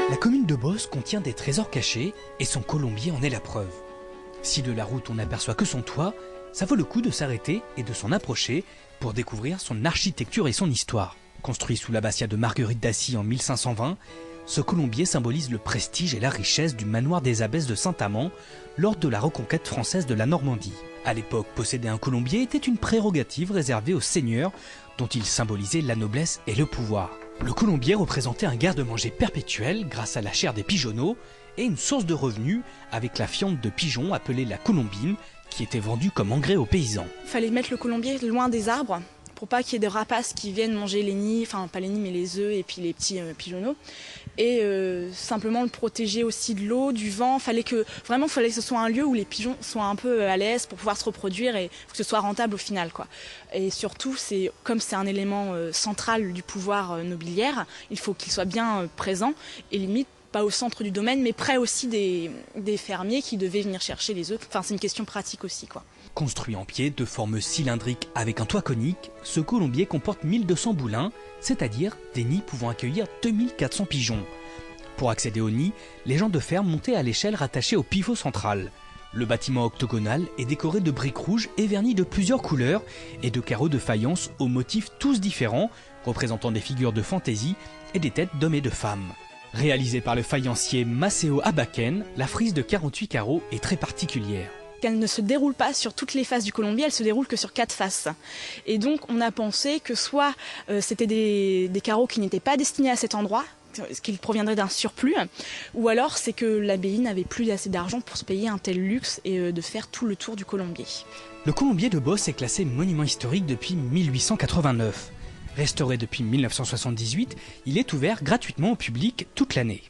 La commune de Bosse contient des trésors cachés et son colombier en est la preuve. Si de la route on n'aperçoit que son toit, ça vaut le coup de s'arrêter et de s'en approcher pour découvrir son architecture et son histoire. Construit sous l'abbatiat de Marguerite d'Assy en 1520, ce colombier symbolise le prestige et la richesse du manoir des abbesses de Saint-Amand lors de la reconquête française de la Normandie. À l'époque, posséder un colombier était une prérogative réservée aux seigneurs dont il symbolisait la noblesse et le pouvoir. Le colombier représentait un garde-manger perpétuel grâce à la chair des pigeonneaux et une source de revenus avec la fiente de pigeon appelée la colombine qui était vendue comme engrais aux paysans. Il fallait mettre le colombier loin des arbres pour pas qu'il y ait des rapaces qui viennent manger les nids, enfin pas les nids mais les œufs et puis les petits pigeonneaux. Et simplement le protéger aussi de l'eau, du vent. Fallait que ce soit un lieu où les pigeons soient un peu à l'aise pour pouvoir se reproduire et que ce soit rentable au final, quoi. Et surtout, comme c'est un élément central du pouvoir nobiliaire, il faut qu'il soit bien présent et limite pas au centre du domaine, mais près aussi des fermiers qui devaient venir chercher les œufs. Enfin, c'est une question pratique aussi, quoi. Construit en pied de forme cylindrique avec un toit conique, ce colombier comporte 1200 boulins, c'est-à-dire des nids pouvant accueillir 2400 pigeons. Pour accéder au nid, les gens de ferme montaient à l'échelle rattachée au pivot central. Le bâtiment octogonal est décoré de briques rouges et vernis de plusieurs couleurs et de carreaux de faïence aux motifs tous différents, représentant des figures de fantaisie et des têtes d'hommes et de femmes. Réalisée par le faïencier Maceo Abaken, la frise de 48 carreaux est très particulière. Elle ne se déroule pas sur toutes les faces du colombier, elle se déroule que sur 4 faces. Et donc on a pensé que soit c'était des carreaux qui n'étaient pas destinés à cet endroit, qu'ils proviendraient d'un surplus, ou alors c'est que l'abbaye n'avait plus assez d'argent pour se payer un tel luxe et de faire tout le tour du colombier. Le colombier de Bosse est classé monument historique depuis 1889. Restauré depuis 1978, il est ouvert gratuitement au public toute l'année.